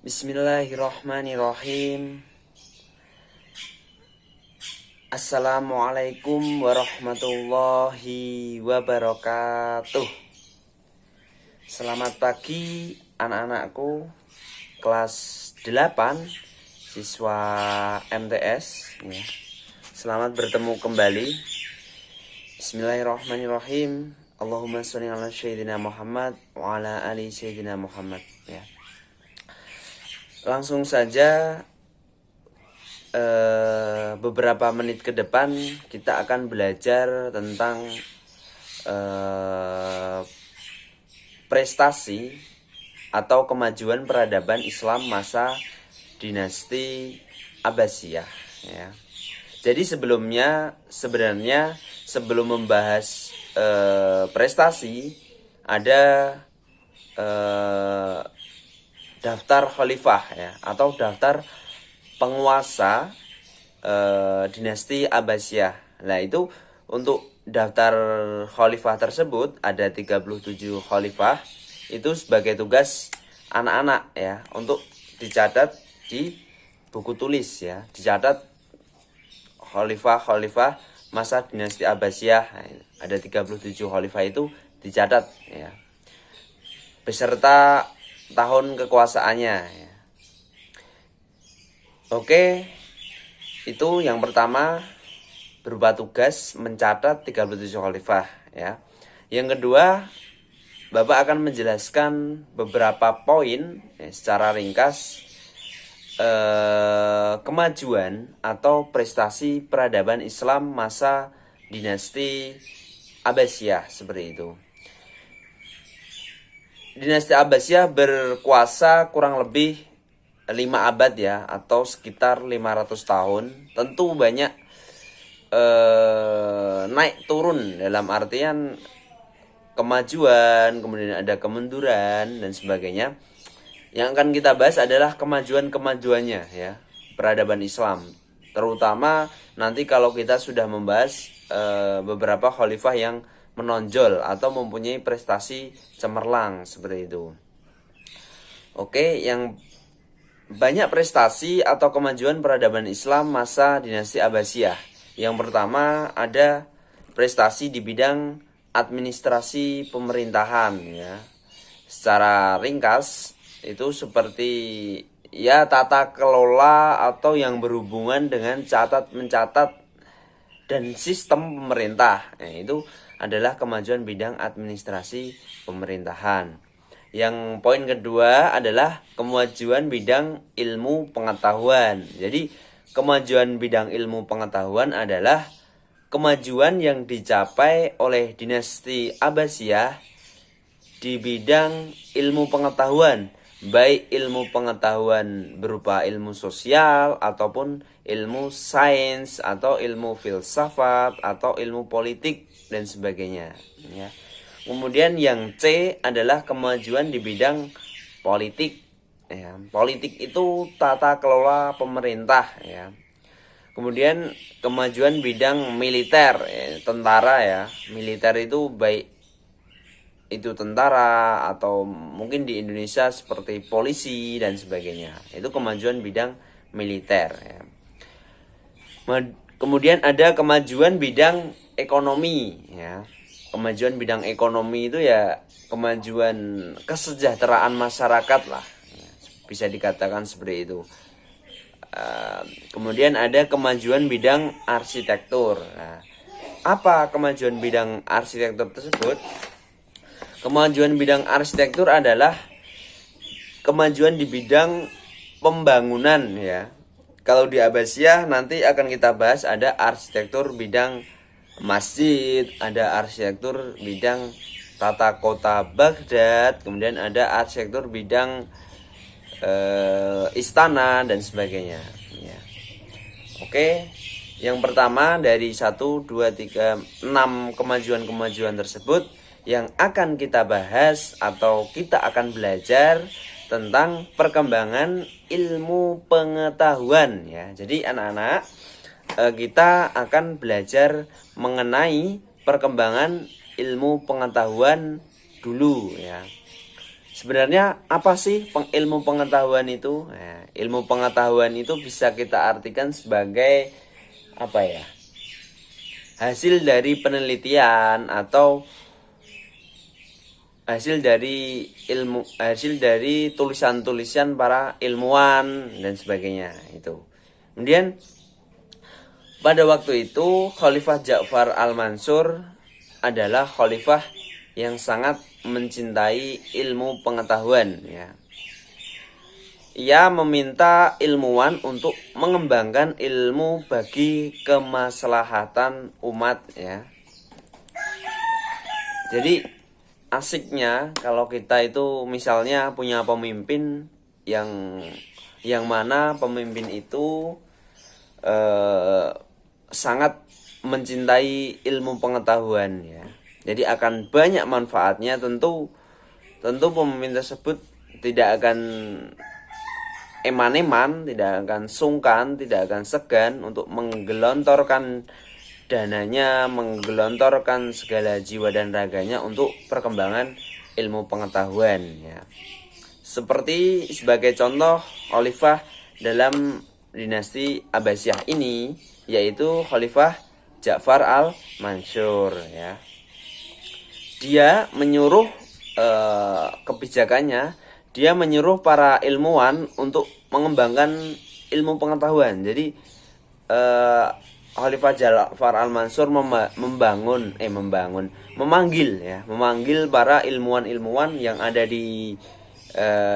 Bismillahirrahmanirrahim. Assalamualaikum warahmatullahi wabarakatuh. Selamat pagi anak-anakku kelas 8 siswa MTS ya. Selamat bertemu kembali. Bismillahirrahmanirrahim. Allahumma sholli ala sayyidina Muhammad wa ala ali sayyidina Muhammad ya. Langsung saja beberapa menit ke depan kita akan belajar tentang prestasi atau kemajuan peradaban Islam masa dinasti Abbasiyah ya. Jadi sebenarnya sebelum membahas prestasi ada daftar khalifah ya, atau daftar penguasa dinasti Abbasiyah. Nah, itu untuk daftar khalifah tersebut ada 37 khalifah. Itu sebagai tugas anak-anak ya, untuk dicatat di buku tulis ya, dicatat khalifah masa dinasti Abbasiyah. Ada 37 khalifah itu dicatat ya, beserta tahun kekuasaannya ya. Oke, itu yang pertama berupa tugas mencatat 37 khalifah ya. Yang kedua, Bapak akan menjelaskan beberapa poin ya, secara ringkas kemajuan atau prestasi peradaban Islam masa dinasti Abbasiyah seperti itu. Dinasti Abbasiyah berkuasa kurang lebih 5 abad ya, atau sekitar 500 tahun. Tentu banyak naik turun, dalam artian kemajuan, kemudian ada kemunduran dan sebagainya. Yang akan kita bahas adalah kemajuan-kemajuannya ya, peradaban Islam. Terutama nanti kalau kita sudah membahas beberapa khalifah yang menonjol atau mempunyai prestasi cemerlang seperti itu. Oke, yang banyak prestasi atau kemajuan peradaban Islam masa dinasti Abbasiyah. Yang pertama ada prestasi di bidang administrasi pemerintahan ya. Secara ringkas itu seperti ya tata kelola atau yang berhubungan dengan mencatat dan sistem pemerintah. Nah, itu adalah kemajuan bidang administrasi pemerintahan. Yang poin kedua adalah kemajuan bidang ilmu pengetahuan. Jadi kemajuan bidang ilmu pengetahuan adalah kemajuan yang dicapai oleh dinasti Abbasiyah di bidang ilmu pengetahuan, baik ilmu pengetahuan berupa ilmu sosial ataupun ilmu sains atau ilmu filsafat atau ilmu politik dan sebagainya ya. Kemudian yang C adalah kemajuan di bidang politik ya. Politik itu tata kelola pemerintah ya. Kemudian kemajuan bidang militer ya, tentara ya. Militer itu baik itu tentara atau mungkin di Indonesia seperti polisi dan sebagainya. Itu kemajuan bidang militer ya. Kemudian ada kemajuan bidang ekonomi ya. Kemajuan bidang ekonomi itu ya kemajuan kesejahteraan masyarakat lah ya, bisa dikatakan seperti itu. Kemudian ada kemajuan bidang arsitektur. Nah, apa kemajuan bidang arsitektur tersebut? Kemajuan bidang arsitektur adalah kemajuan di bidang pembangunan ya. Kalau di Abbasiyah nanti akan kita bahas ada arsitektur bidang masjid, ada arsitektur bidang tata kota Baghdad, kemudian ada arsitektur bidang istana dan sebagainya ya. Oke, yang pertama dari 1, 2, 3, 6 kemajuan-kemajuan tersebut yang akan kita bahas atau kita akan belajar tentang perkembangan ilmu pengetahuan ya. Jadi anak-anak, kita akan belajar mengenai perkembangan ilmu pengetahuan dulu ya. Sebenarnya apa sih ilmu pengetahuan itu? Nah, ilmu pengetahuan itu bisa kita artikan sebagai apa ya? Hasil dari penelitian atau hasil dari tulisan-tulisan para ilmuwan dan sebagainya itu. Kemudian pada waktu itu Khalifah Ja'far Al-Mansur adalah khalifah yang sangat mencintai ilmu pengetahuan ya. Ia meminta ilmuwan untuk mengembangkan ilmu bagi kemaslahatan umat ya. Jadi asiknya kalau kita itu misalnya punya pemimpin yang mana pemimpin itu sangat mencintai ilmu pengetahuan ya. Jadi akan banyak manfaatnya. Tentu pemimpin tersebut tidak akan eman-eman, tidak akan sungkan, tidak akan segan untuk menggelontorkan dananya, menggelontorkan segala jiwa dan raganya untuk perkembangan ilmu pengetahuan ya. Seperti sebagai contoh khalifah dalam dinasti Abbasiyah ini, yaitu Khalifah Ja'far Al-Mansur ya. Dia menyuruh kebijakannya, dia menyuruh para ilmuwan untuk mengembangkan ilmu pengetahuan. Jadi Khalifah Ja'far Al-Mansur memanggil para ilmuwan-ilmuwan yang ada di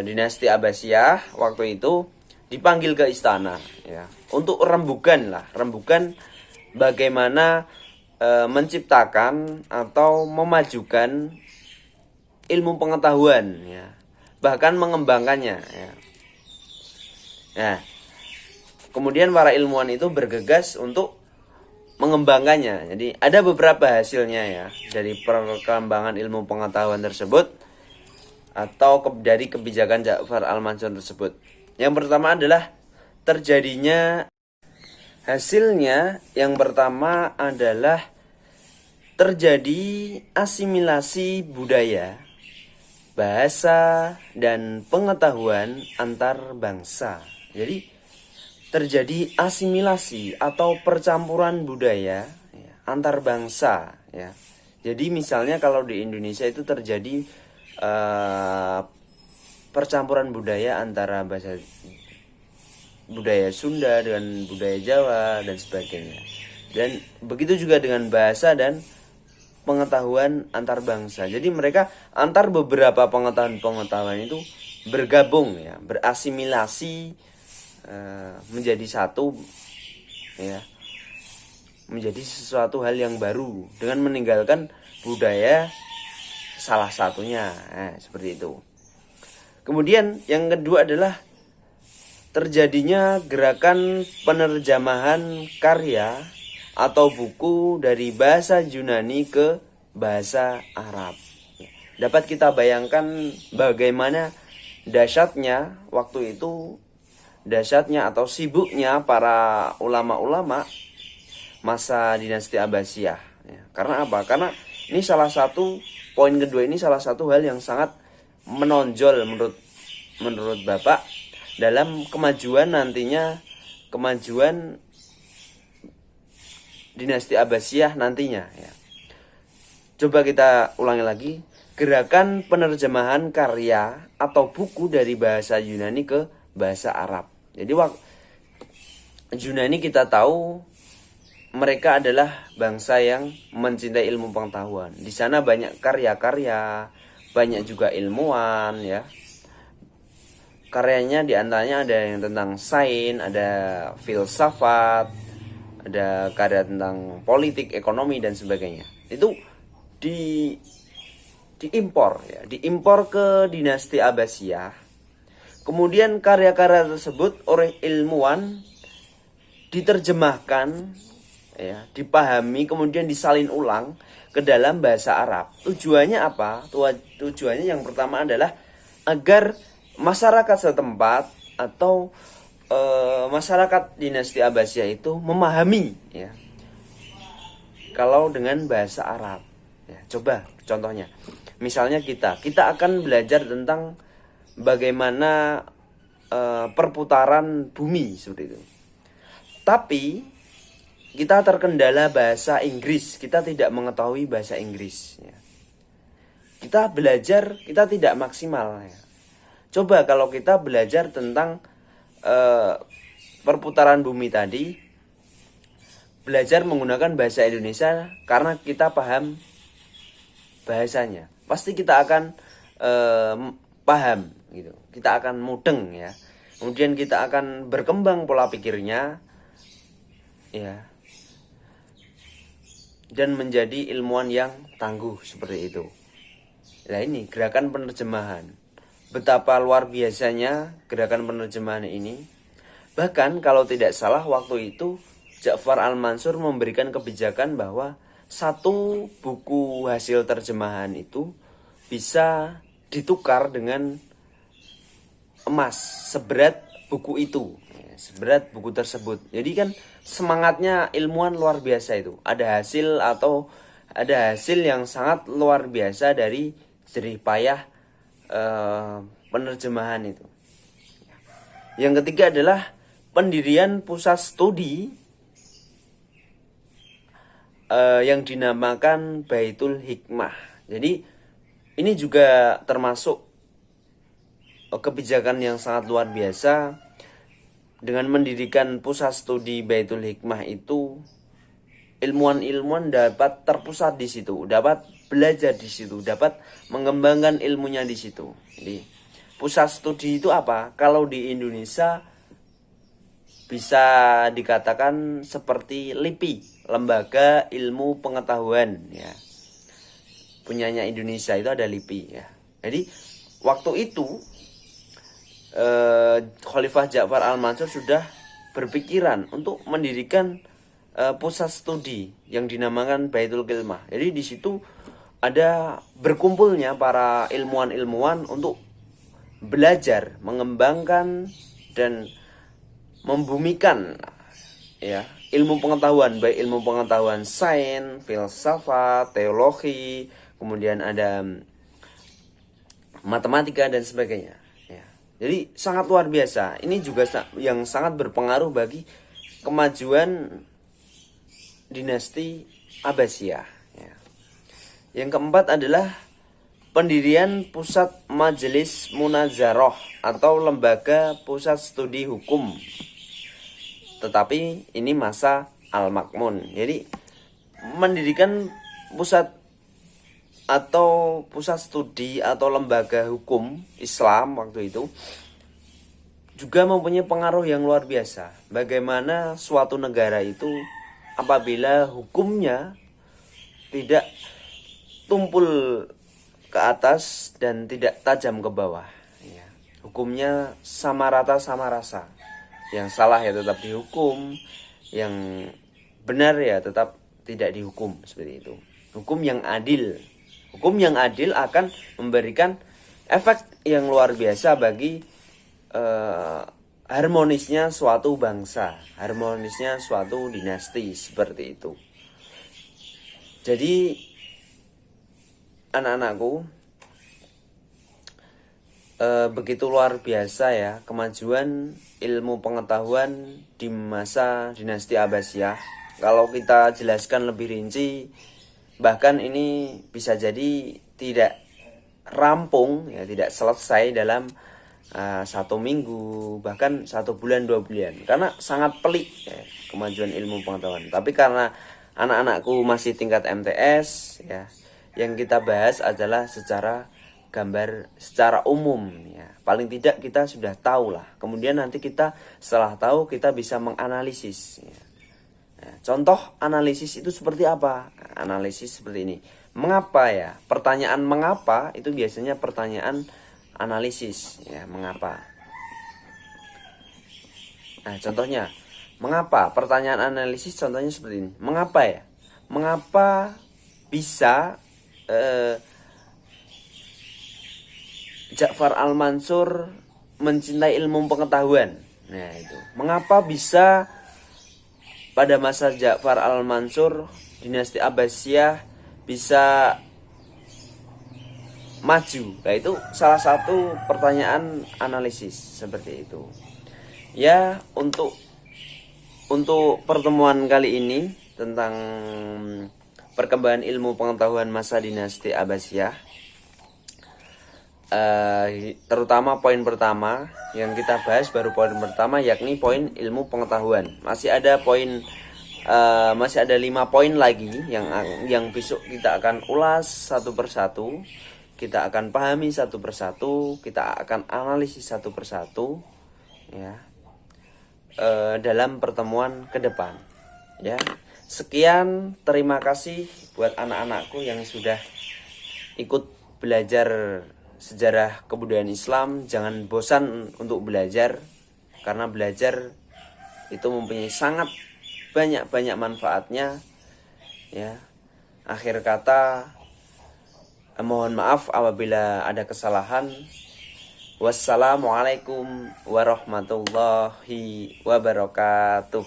dinasti Abbasiyah waktu itu, dipanggil ke istana ya, untuk rembukan bagaimana menciptakan atau memajukan ilmu pengetahuan ya, bahkan mengembangkannya ya. Nah, kemudian para ilmuwan itu bergegas untuk mengembangkannya. Jadi ada beberapa hasilnya ya dari perkembangan ilmu pengetahuan tersebut atau dari kebijakan Ja'far Al-Mansur tersebut. Yang pertama adalah hasilnya yang pertama adalah terjadi asimilasi budaya, bahasa, dan pengetahuan antar bangsa. Jadi terjadi asimilasi atau percampuran budaya ya, antar bangsa ya. Jadi misalnya kalau di Indonesia itu terjadi percampuran budaya antara budaya Sunda dengan budaya Jawa dan sebagainya. Dan begitu juga dengan bahasa dan pengetahuan antar bangsa. Jadi mereka antar beberapa pengetahuan itu bergabung ya, berasimilasi menjadi satu ya, menjadi sesuatu hal yang baru dengan meninggalkan budaya salah satunya. Seperti itu. Kemudian yang kedua adalah terjadinya gerakan penerjemahan karya atau buku dari bahasa Yunani ke bahasa Arab. Dapat kita bayangkan bagaimana dahsyatnya waktu itu, dahsyatnya atau sibuknya para ulama-ulama masa dinasti Abbasiyah ya. Karena apa? Karena ini salah satu poin kedua, ini salah satu hal yang sangat menonjol menurut Bapak dalam kemajuan dinasti Abbasiyah nantinya ya. Coba kita ulangi lagi, gerakan penerjemahan karya atau buku dari bahasa Yunani ke bahasa Arab. Jadi Yunani kita tahu mereka adalah bangsa yang mencintai ilmu pengetahuan. Di sana banyak karya-karya, banyak juga ilmuwan ya. Karyanya diantaranya ada yang tentang sains, ada filsafat, ada karya tentang politik, ekonomi dan sebagainya. Itu diimpor ke dinasti Abbasiyah. Kemudian karya-karya tersebut oleh ilmuwan diterjemahkan ya, dipahami, kemudian disalin ulang ke dalam bahasa Arab. Tujuannya apa? Tujuannya yang pertama adalah agar masyarakat setempat atau masyarakat dinasti Abbasiyah itu memahami ya, kalau dengan bahasa Arab ya. Coba contohnya, Misalnya kita akan belajar tentang bagaimana perputaran bumi seperti itu. Tapi kita terkendala bahasa Inggris, kita tidak mengetahui bahasa Inggris. Ya. Kita belajar, kita tidak maksimal. Ya. Coba kalau kita belajar tentang perputaran bumi tadi, belajar menggunakan bahasa Indonesia karena kita paham bahasanya, pasti kita akan paham gitu. Kita akan mudeng ya. Kemudian kita akan berkembang pola pikirnya ya. Dan menjadi ilmuwan yang tangguh seperti itu. Nah, ini gerakan penerjemahan. Betapa luar biasanya gerakan penerjemahan ini. Bahkan kalau tidak salah waktu itu Ja'far Al-Mansur memberikan kebijakan bahwa satu buku hasil terjemahan itu bisa ditukar dengan emas seberat buku itu, seberat buku tersebut. Jadi kan semangatnya ilmuwan luar biasa itu. Ada hasil yang sangat luar biasa dari jerih payah penerjemahan itu. Yang ketiga adalah pendirian pusat studi yang dinamakan Baitul Hikmah. Jadi ini juga termasuk kebijakan yang sangat luar biasa. Dengan mendirikan pusat studi Baitul Hikmah itu, ilmuwan-ilmuwan dapat terpusat di situ, dapat belajar di situ, dapat mengembangkan ilmunya di situ. Jadi pusat studi itu apa? Kalau di Indonesia bisa dikatakan seperti LIPI, Lembaga Ilmu Pengetahuan ya. Punyanya Indonesia itu ada LIPI ya. Jadi waktu itu Khalifah Ja'far Al-Mansur sudah berpikiran untuk mendirikan pusat studi yang dinamakan Baitul Hikmah. Jadi di situ ada berkumpulnya para ilmuwan-ilmuwan untuk belajar, mengembangkan dan membumikan ya ilmu pengetahuan, baik ilmu pengetahuan sains, filsafat, teologi, kemudian ada matematika dan sebagainya. Jadi sangat luar biasa. Ini juga yang sangat berpengaruh bagi kemajuan dinasti Abbasiyah. Ya. Yang keempat adalah pendirian pusat majelis munazarah atau lembaga pusat studi hukum. Tetapi ini masa Al-Ma'mun. Jadi mendirikan pusat atau pusat studi atau lembaga hukum Islam waktu itu juga mempunyai pengaruh yang luar biasa. Bagaimana suatu negara itu apabila hukumnya tidak tumpul ke atas dan tidak tajam ke bawah ya. Hukumnya sama rata sama rasa. Yang salah ya tetap dihukum, yang benar ya tetap tidak dihukum, seperti itu. Hukum yang adil. Hukum yang adil akan memberikan efek yang luar biasa bagi harmonisnya suatu bangsa, harmonisnya suatu dinasti, seperti itu. Jadi anak-anakku, begitu luar biasa ya kemajuan ilmu pengetahuan di masa dinasti Abbasiyah. Kalau kita jelaskan lebih rinci, bahkan ini bisa jadi tidak rampung ya, tidak selesai dalam 1 minggu, bahkan 1 bulan 2 bulan, karena sangat pelik ya, kemajuan ilmu pengetahuan. Tapi karena anak-anakku masih tingkat MTS ya, yang kita bahas adalah secara gambar, secara umum ya. Paling tidak kita sudah tahu lah. Kemudian nanti kita setelah tahu kita bisa menganalisis ya. Nah, contoh analisis itu seperti apa? Analisis seperti ini. Mengapa ya? Pertanyaan mengapa itu biasanya pertanyaan analisis ya, mengapa. Nah, contohnya mengapa? Pertanyaan analisis contohnya seperti ini. Mengapa ya? Mengapa bisa Ja'far Al-Mansur mencintai ilmu pengetahuan? Nah, itu. Mengapa bisa pada masa Ja'far Al-Mansur dinasti Abbasiyah bisa maju. Nah, itu salah satu pertanyaan analisis seperti itu. Ya, untuk pertemuan kali ini tentang perkembangan ilmu pengetahuan masa dinasti Abbasiyah, terutama poin pertama yang kita bahas baru poin pertama, yakni poin ilmu pengetahuan. Masih ada 5 poin lagi yang besok kita akan ulas satu persatu, kita akan pahami satu persatu, kita akan analisis satu persatu, ya, dalam pertemuan ke depan, ya. Sekian, terima kasih buat anak-anakku yang sudah ikut belajar sejarah kebudayaan Islam. Jangan bosan untuk belajar, karena belajar itu mempunyai sangat banyak manfaatnya, ya. Akhir kata, mohon maaf apabila ada kesalahan. Wassalamualaikum warahmatullahi wabarakatuh.